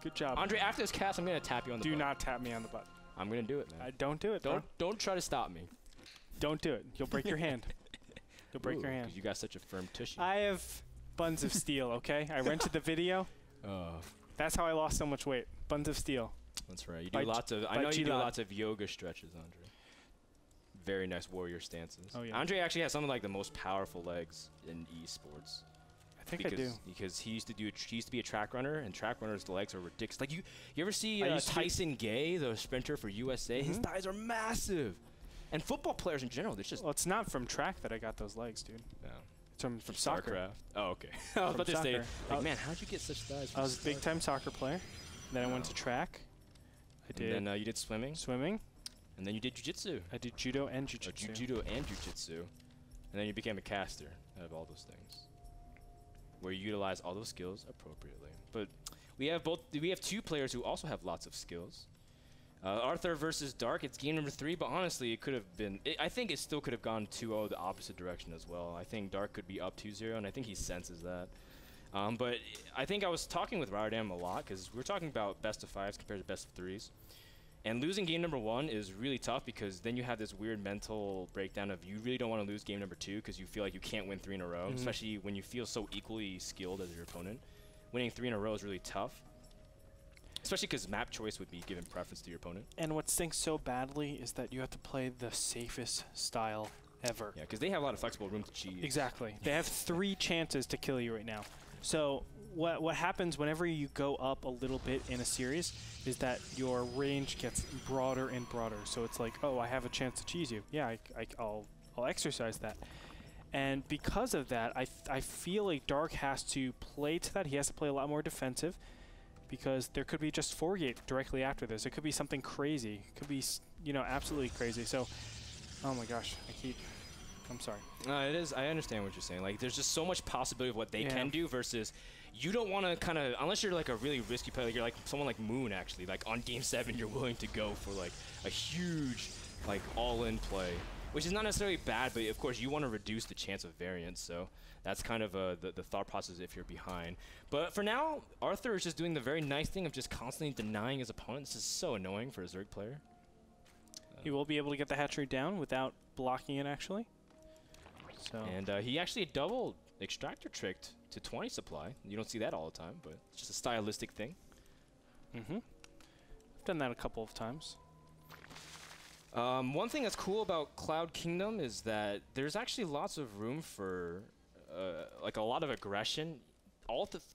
Good job. Andre, after this cast, I'm going to tap you on the butt. Do not tap me on the butt. I'm going to do it, man. Don't do it, Don't try to stop me. Don't do it. You'll break your hand. You'll break your hand. Because you got such a firm tushy. I have buns of steel, okay? I rented the video. That's how I lost so much weight. Buns of steel. That's right. You do lots of. I know you do lots of yoga stretches, Andre. Very nice warrior stances. Oh yeah. Andre actually has some of like the most powerful legs in esports. I think I do. Because he used to be a track runner, and track runners' legs are ridiculous. Like you ever see Tyson Gay, the sprinter for USA? His thighs are massive. And football players in general, they're just. Well, it's not from track that I got those legs, dude. Yeah. It's from soccer. StarCraft. Oh, okay. I was about to say, like, man, how'd you get such thighs? I was a big-time soccer player. Then I went to track. I did. And then you did swimming. Swimming. And then you did jiu-jitsu. I did judo and jiu-jitsu. Judo and jiu-jitsu. And then you became a caster out of all those things, where you utilize all those skills appropriately. But we have two players who also have lots of skills. Arthur versus Dark, it's game number 3, but honestly, it could have been. I think it still could have gone 2-0 the opposite direction as well. I think Dark could be up 2-0, and I think he senses that. But I think I was talking with Rotterdam a lot because we're talking about best of 5s compared to best of 3s. And losing game number 1 is really tough because then you have this weird mental breakdown of you really don't want to lose game number 2 because you feel like you can't win 3 in a row, especially when you feel so equally skilled as your opponent. Winning 3 in a row is really tough. Especially because map choice would be given preference to your opponent. And what stinks so badly is that you have to play the safest style ever. Yeah, because they have a lot of flexible room to cheese. Exactly. They have 3 chances to kill you right now. So what happens whenever you go up a little bit in a series is that your range gets broader and broader. So it's like, oh, I have a chance to cheese you. Yeah, I'll exercise that. And because of that, I feel like Dark has to play to that. He has to play a lot more defensive, because there could be just 4-gate directly after this. It could be something crazy. It could be, you know, absolutely crazy. So, oh my gosh, I'm sorry. No, it is. I understand what you're saying. Like, there's just so much possibility of what they can do versus you don't want to kind of, unless you're like a really risky player, like you're like someone like Moon actually. Like on game 7, you're willing to go for like a huge, like all-in play, which is not necessarily bad, but of course you want to reduce the chance of variance. So that's kind of the thought process if you're behind. But for now, Arthur is just doing the very nice thing of just constantly denying his opponent. This is so annoying for a Zerg player. He will be able to get the hatchery down without blocking it, actually. So. And he actually doubled extractor tricked to 20 supply. You don't see that all the time, but it's just a stylistic thing. I've done that a couple of times. One thing that's cool about Cloud Kingdom is that there's actually lots of room for like a lot of aggression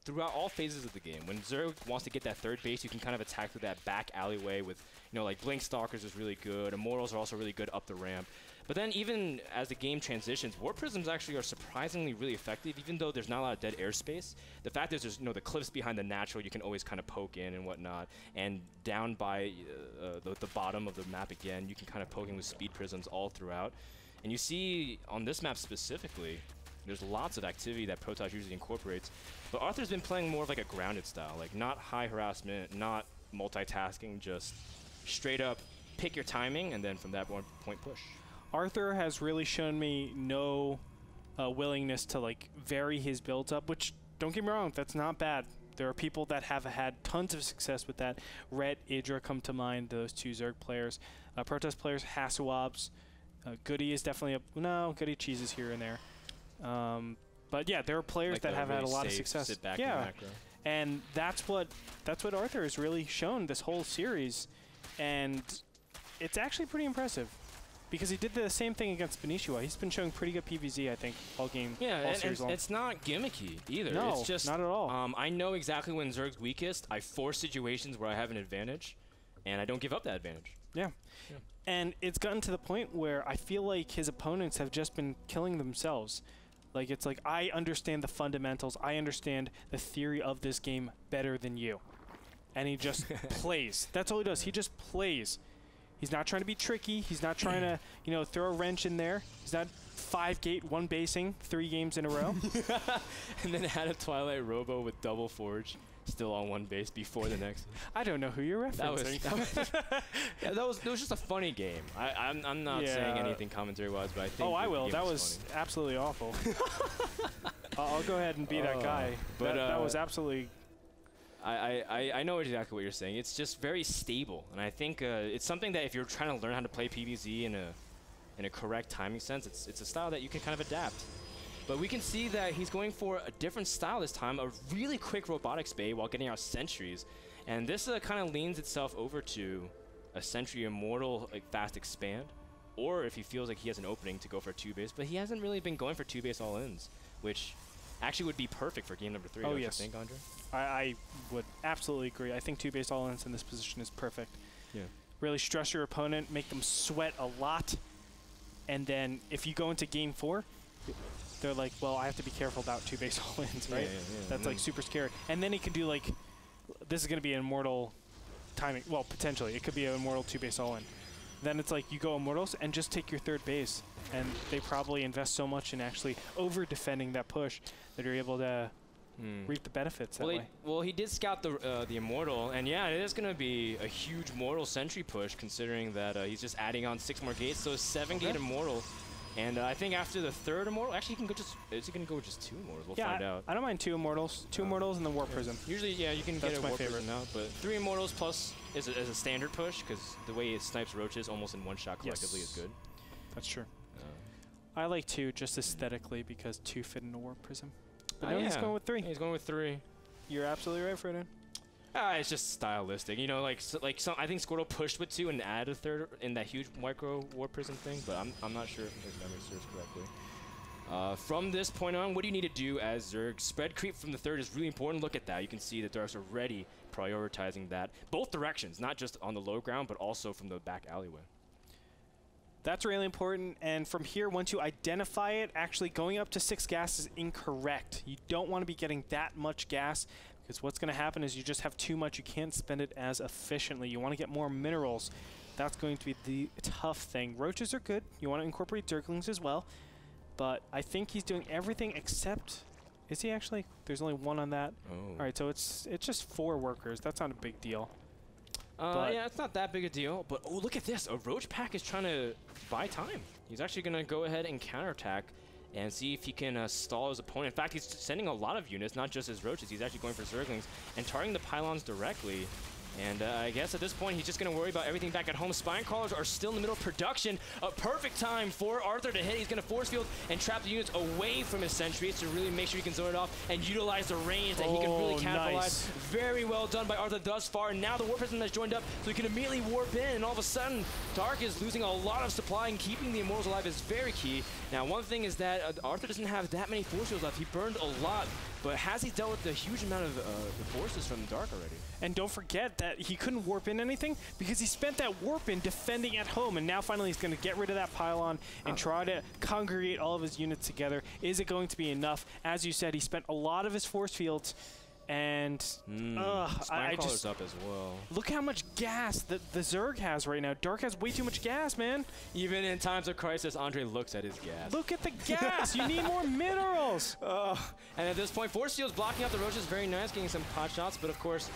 throughout all phases of the game. When Zerg wants to get that 3rd base, you can kind of attack through that back alleyway with, you know, like Blink Stalkers is really good. Immortals are also really good up the ramp. But then even as the game transitions, Warp Prisms actually are surprisingly really effective, even though there's not a lot of dead airspace. The fact is there's, you know, the cliffs behind the natural, you can always kind of poke in and whatnot. And down by the bottom of the map again, you can kind of poke in with Speed Prisms all throughout. And you see on this map specifically, there's lots of activity that Protoss usually incorporates. But Arthur's been playing more of like a grounded style, like not high harassment, not multitasking, just straight up pick your timing and then from that point push. Arthur has really shown me no willingness to like vary his builds up, which don't get me wrong, that's not bad. There are people that have had tons of success with that. Rhett, Idra come to mind, those 2 Zerg players. Protoss players, Hasselwabs. Goody is definitely Goody cheeses here and there. But yeah, there are players like that have really had a lot of success. Sit back in the macro. And that's what Arthur has really shown this whole series, and it's actually pretty impressive because he did the same thing against Benicio. He's been showing pretty good PVZ, I think, all game, all series long. It's not gimmicky either. No, it's just not at all. I know exactly when Zerg's weakest. I force situations where I have an advantage, and I don't give up that advantage. Yeah. And it's gotten to the point where I feel like his opponents have just been killing themselves. Like, it's like, I understand the fundamentals. I understand the theory of this game better than you. And he just plays. That's all he does. He just plays. He's not trying to be tricky. He's not trying to, you know, throw a wrench in there. He's not 5-gate, 1 basing 3 games in a row. And then had a Twilight Robo with double Forge still on 1 base before the next. I don't know who you're referencing. That was just a funny game. I'm not saying anything commentary-wise, but I think. Oh, I will. That was absolutely awful. I'll go ahead and be that guy. But that was absolutely. I know exactly what you're saying. It's just very stable, and I think it's something that if you're trying to learn how to play PvZ in a correct timing sense, it's a style that you can kind of adapt. But we can see that he's going for a different style this time, a really quick robotics bait while getting out sentries, and this kind of leans itself over to a Sentry Immortal like fast expand, or if he feels like he has an opening to go for a 2-base, but he hasn't really been going for 2-base all-ins, which actually would be perfect for game number 3. Oh, don't yes. you think, Andre? I would absolutely agree. I think 2-base all-ins in this position is perfect. Yeah. Really stress your opponent, make them sweat a lot, and then if you go into game 4, they're like, well, I have to be careful about 2-base all-ins, right? Yeah. That's like super scary. And then he can do like, this is going to be an Immortal timing. Well, potentially. It could be an Immortal 2-base all-in. Then it's like you go Immortals and just take your 3rd base. And they probably invest so much in actually over-defending that push that you're able to reap the benefits that way. Well, he did scout the Immortal, and yeah, it is going to be a huge Mortal Sentry push considering that he's just adding on 6 more gates, so a 7-gate Immortal. And I think after the 3rd Immortal, actually, he can go just, is he going to go with just 2 Immortals? We'll find out. I don't mind 2 Immortals. 2 Immortals and the Warp Prism. Usually, yeah, you can get a Warp Prism out, but 3 Immortals plus is a standard push, because the way it snipes roaches almost in one shot collectively is good. That's true. I like 2 just aesthetically because 2 fit in a Warp Prism. But no, he's going with 3. He's going with 3. You're absolutely right, Frodan. It's just stylistic, you know. I think Squirtle pushed with 2 and added a 3rd in that huge micro Warp Prism thing, but I'm not sure if memory serves correctly. From this point on, what do you need to do as Zerg? Spread creep from the 3rd is really important. Look at that. You can see that Dark's already prioritizing that both directions, not just on the low ground, but also from the back alleyway. That's really important, and from here, once you identify it, actually going up to 6 gas is incorrect. You don't want to be getting that much gas, because what's going to happen is you just have too much. You can't spend it as efficiently. You want to get more minerals. That's going to be the tough thing. Roaches are good. You want to incorporate Zerglings as well, but I think he's doing everything except... Is he actually? There's only 1 on that. Oh. All right, so it's just 4 workers. That's not a big deal. Yeah, it's not that big a deal, but oh, look at this. A Roach Pack is trying to buy time. He's actually going to go ahead and counterattack and see if he can stall his opponent. In fact, he's sending a lot of units, not just his Roaches. He's actually going for Zerglings and targeting the pylons directly. And I guess at this point, he's just going to worry about everything back at home. Spine Crawlers are still in the middle of production. A perfect time for Arthur to hit. He's going to force field and trap the units away from his sentries to really make sure he can zone it off and utilize the range that he can really capitalize. Nice. Very well done by Arthur thus far. And now the Warp Prism has joined up, so he can immediately warp in. And all of a sudden, Dark is losing a lot of supply, and keeping the Immortals alive is very key. Now, one thing is that Arthur doesn't have that many force fields left. He burned a lot, but has he dealt with the huge amount of the forces from Dark already? And don't forget that he couldn't warp in anything because he spent that warp in defending at home, and now finally he's going to get rid of that pylon and try to congregate all of his units together. Is it going to be enough? As you said, he spent a lot of his force fields, and I just up as well. Look how much gas the Zerg has right now. Dark has way too much gas, man. Even in times of crisis, Andre looks at his gas. Look at the gas. You need more minerals. And at this point, Force Field's blocking out the Roaches. Very nice, getting some pot shots. But of course,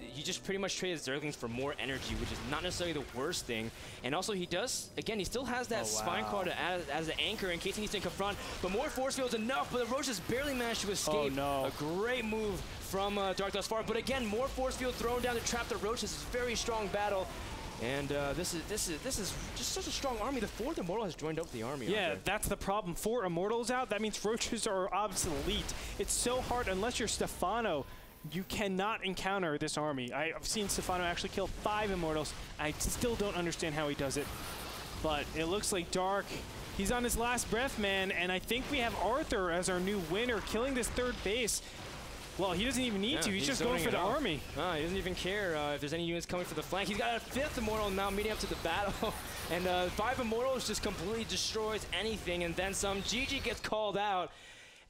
he just pretty much traded Zerglings for more energy, which is not necessarily the worst thing. And also, he does, again, he still has that Spine Crawl as an anchor in case he needs to confront. But more Force Field's enough, but the Roaches barely managed to escape. Oh, no. A great move from Dark thus far. But again, more Force Field thrown down to trap the Roaches. It's a very strong battle. And this is just such a strong army. The 4th Immortal has joined up with the army. Yeah, that's the problem. 4 Immortals out, that means Roaches are obsolete. It's so hard, unless you're Stefano, you cannot encounter this army. I've seen Stefano actually kill 5 Immortals. I still don't understand how he does it. But it looks like Dark, he's on his last breath, man. And I think we have Arthur as our new winner, killing this 3rd base. Well, he doesn't even need to. He's just going for the army. He doesn't even care if there's any units coming for the flank. He's got a 5th Immortal now meeting up to the battle. And 5 Immortals just completely destroys anything. And then some. GG gets called out.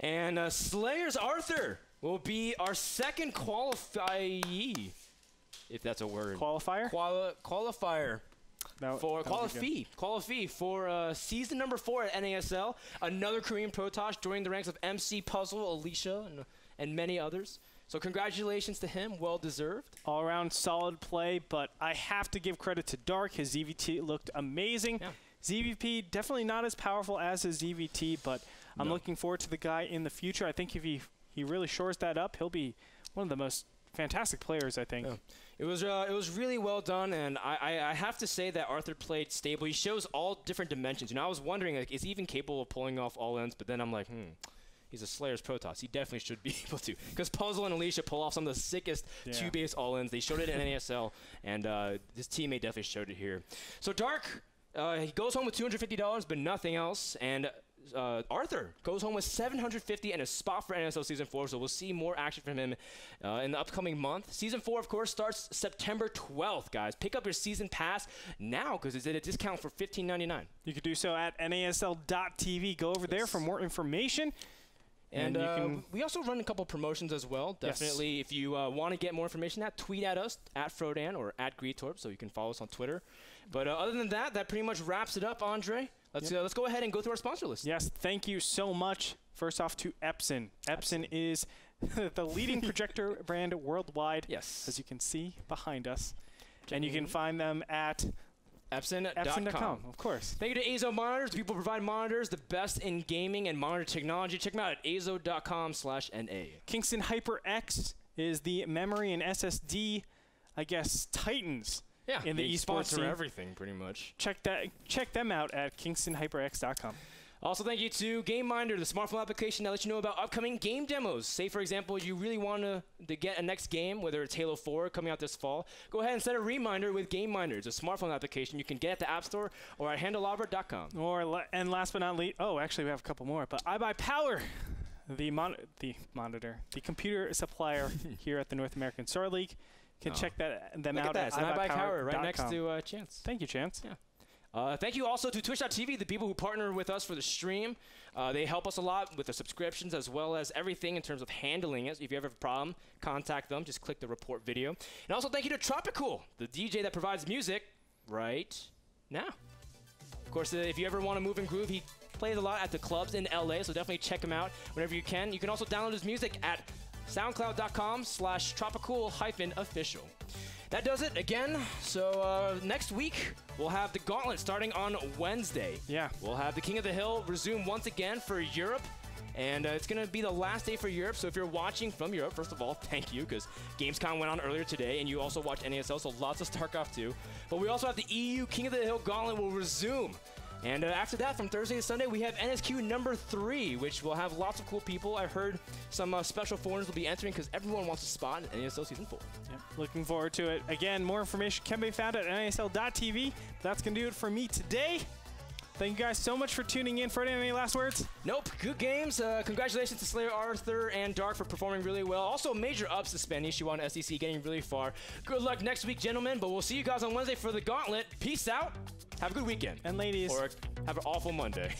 And Slayer's Arthur will be our 2nd qualifier, if that's a word. Qualifier? Qualifier. For Qualifier for season number 4 at NASL. Another Korean Protoss joining the ranks of MC, Puzzle, Alicia, and many others. So congratulations to him, well deserved. All around solid play, but I have to give credit to Dark. His ZVT looked amazing. Yeah. ZVP definitely not as powerful as his ZVT, but I'm looking forward to the guy in the future. I think if he really shores that up, he'll be one of the most fantastic players, I think. Yeah. It was really well done, and I have to say that Arthur played stable. He shows all different dimensions. You know, I was wondering, like, is he even capable of pulling off all ends? But then I'm like, he's a Slayer's Protoss. He definitely should be able to. Because Puzzle and Alicia pull off some of the sickest two-base all-ins. They showed it in NASL, and his teammate definitely showed it here. So Dark, he goes home with $250, but nothing else. And Arthur goes home with $750 and a spot for NSL Season 4, so we'll see more action from him in the upcoming month. Season 4, of course, starts September 12th, guys. Pick up your season pass now because it's at a discount for $15.99. You can do so at NASL.tv. Go over there for more information. And we also run a couple promotions as well. Definitely, if you want to get more information, tweet at us, at Frodan or at Gretorp, so you can follow us on Twitter. But other than that, that pretty much wraps it up, Andre. Let's go ahead and go through our sponsor list. Yes, thank you so much. First off to Epson. Epson is the leading projector brand worldwide. Yes. As you can see behind us. And you can find them at Epson.com. Of course. Thank you to Azo Monitors. People provide monitors, the best in gaming and monitor technology. Check them out at azo.com/NA. Kingston HyperX is the memory and SSD, I guess, titans. Yeah, in the esports scene. Everything pretty much. Check them out at kingstonhyperx.com. Also, thank you to GameMinder, the smartphone application that lets you know about upcoming game demos. Say, for example, you really want to get a next game, whether it's Halo 4 coming out this fall. Go ahead and set a reminder with GameMinder. It's a smartphone application you can get at the App Store or at handelabra.com. And last but not least, actually we have a couple more, but iBuyPower, the computer supplier here at the North American Star League. You can check them out at iBuyPower right next to Chance. Thank you, Chance. Yeah. Thank you also to Twitch.tv, the people who partner with us for the stream. They help us a lot with the subscriptions as well as everything in terms of handling it. If you ever have a problem, contact them. Just click the report video. And also thank you to Tropicool, the DJ that provides music right now. Of course, if you ever want to move and groove, he plays a lot at the clubs in LA, so definitely check him out whenever you can. You can also download his music at soundcloud.com/tropicool-official. That does it again. So next week, we'll have the Gauntlet starting on Wednesday. Yeah. We'll have the King of the Hill resume once again for Europe. And it's going to be the last day for Europe. So if you're watching from Europe, first of all, thank you, because Gamescom went on earlier today, and you also watched NASL, so lots of StarCraft II. But we also have the EU King of the Hill Gauntlet will resume. And after that, from Thursday to Sunday, we have NSQ number 3, which will have lots of cool people. I heard some special foreigners will be entering because everyone wants a spot in NASL Season 4. Yep. Looking forward to it. Again, more information can be found at NASL.tv. That's going to do it for me today. Thank you guys so much for tuning in. Frodan, any last words? Nope. Good games. Congratulations to Slayer, Arthur, and Dark for performing really well. Also, major ups to Spanish. You on SEC getting really far. Good luck next week, gentlemen. But we'll see you guys on Wednesday for the Gauntlet. Peace out. Have a good weekend. And ladies. Or have an awful Monday.